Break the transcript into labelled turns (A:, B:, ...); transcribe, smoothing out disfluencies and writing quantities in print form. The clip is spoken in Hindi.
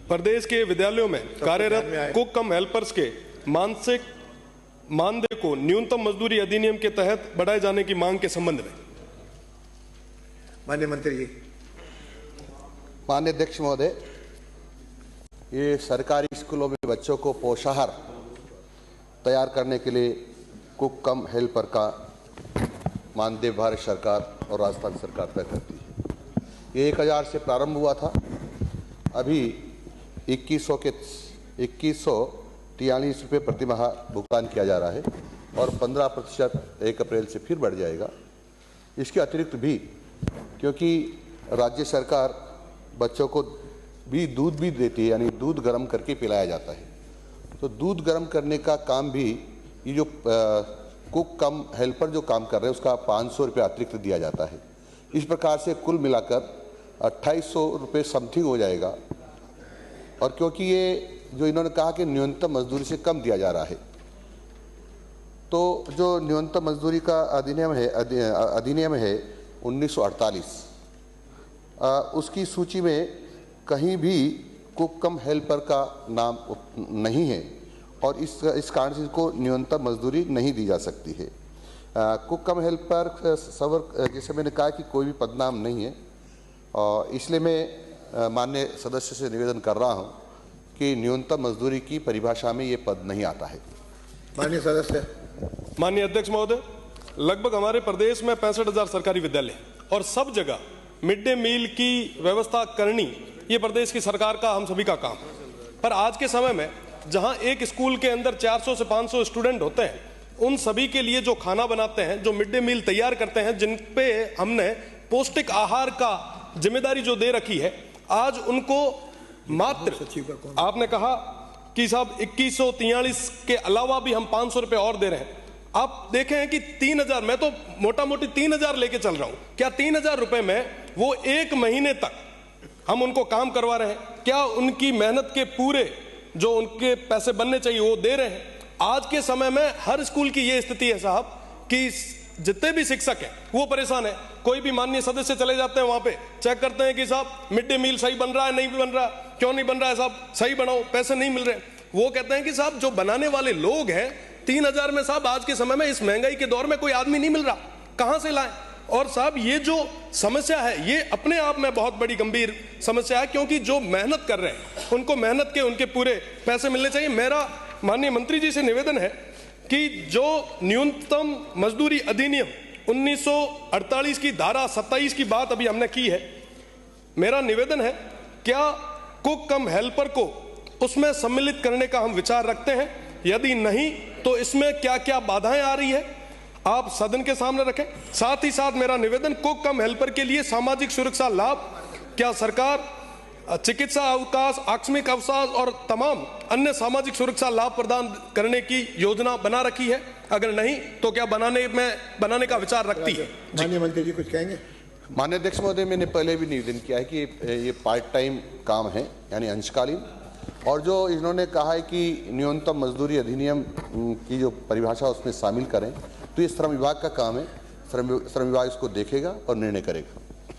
A: प्रदेश के विद्यालयों में कार्यरत कुक कम हेल्पर्स के मानसिक मानदेय को न्यूनतम मजदूरी अधिनियम के तहत बढ़ाए जाने की मांग के संबंध में।
B: माननीय मंत्री जी।
C: माननीय अध्यक्ष महोदय, ये सरकारी स्कूलों में बच्चों को पोषाहार तैयार करने के लिए कुक कम हेल्पर का मानदेय भारत सरकार और राजस्थान सरकार तय करती है। ये 1000 से प्रारंभ हुआ था, अभी 2143 रुपये प्रति माह भुगतान किया जा रहा है और 15% 1 अप्रैल से फिर बढ़ जाएगा। इसके अतिरिक्त भी क्योंकि राज्य सरकार बच्चों को भी दूध भी देती है, यानी दूध गर्म करके पिलाया जाता है, तो दूध गर्म करने का काम भी ये जो कुक कम हेल्पर जो काम कर रहे हैं उसका 500 रुपये अतिरिक्त दिया जाता है। इस प्रकार से कुल मिलाकर 2800 रुपये समथिंग हो जाएगा। और क्योंकि ये जो इन्होंने कहा कि न्यूनतम मजदूरी से कम दिया जा रहा है, तो जो न्यूनतम मजदूरी का अधिनियम है 1948, उसकी सूची में कहीं भी कुक कम हेल्पर का नाम नहीं है और इस कारण से इसको न्यूनतम मजदूरी नहीं दी जा सकती है। कुक कम हेल्पर जैसे मैंने कहा कि कोई भी पदनाम नहीं है, और इसलिए मैं माननीय सदस्य से निवेदन कर रहा हूं कि न्यूनतम मजदूरी की परिभाषा में ये पद नहीं आता है।
B: माननीय सदस्य।
A: माननीय अध्यक्ष महोदय, लगभग हमारे प्रदेश में 65,000 सरकारी विद्यालय और सब जगह मिड डे मील की व्यवस्था करनी ये प्रदेश की सरकार का, हम सभी का काम है। पर आज के समय में जहां एक स्कूल के अंदर 400 से 500 स्टूडेंट होते हैं, उन सभी के लिए जो खाना बनाते हैं, जो मिड डे मील तैयार करते हैं, जिन पे हमने पौष्टिक आहार का जिम्मेदारी जो दे रखी है, आज उनको मात्र आपने कहा कि साहब 2143 के अलावा भी हम 500 रुपये और दे रहे हैं। आप देखें कि 3000, मैं तो मोटा मोटी 3000 लेके चल रहा हूं, क्या 3000 रुपये में वो 1 महीने तक हम उनको काम करवा रहे हैं? क्या उनकी मेहनत के पूरे जो उनके पैसे बनने चाहिए वो दे रहे हैं? आज के समय में हर स्कूल की ये स्थिति है साहब कि जितने भी शिक्षक हैं वो परेशान है। कोई भी माननीय सदस्य चले जाते हैं, वहां पे चेक करते हैं कि साहब मिड डे मील सही बन रहा है, नहीं बन रहा, क्यों नहीं बन रहा है साहब, सही बनाओ, पैसे नहीं मिल रहे। वो कहते हैं कि साहब जो बनाने वाले लोग हैं 3000 में, साहब आज के समय में इस महंगाई के दौर में कोई आदमी नहीं मिल रहा, कहां से लाएं? और साहब ये जो समस्या है ये अपने आप में बहुत बड़ी गंभीर समस्या है, क्योंकि जो मेहनत कर रहे हैं उनको मेहनत के उनके पूरे पैसे मिलने चाहिए। मेरा माननीय मंत्री जी से निवेदन है कि जो न्यूनतम मजदूरी अधिनियम 1948 की धारा 27 की बात अभी हमने की है, मेरा निवेदन है क्या कुक कम हेल्पर को उसमें सम्मिलित करने का हम विचार रखते हैं? यदि नहीं तो इसमें क्या क्या बाधाएं आ रही है आप सदन के सामने रखें। साथ ही साथ मेरा निवेदन, कुक कम हेल्पर के लिए सामाजिक सुरक्षा लाभ, क्या सरकार चिकित्सा अवकाश, आकस्मिक अवकाश और तमाम अन्य सामाजिक सुरक्षा लाभ प्रदान करने की योजना बना रखी है? अगर नहीं तो क्या बनाने का विचार रखती है?
B: माननीय मंत्री जी कुछ कहेंगे?
C: माननीय अध्यक्ष महोदय, मैंने पहले भी निवेदन किया है कि ये पार्ट टाइम काम है, यानी अंशकालीन, और जो इन्होंने कहा है कि न्यूनतम मजदूरी अधिनियम की जो परिभाषा उसमें शामिल करें, तो ये श्रम विभाग का काम है। श्रम विभाग इसको देखेगा और निर्णय करेगा।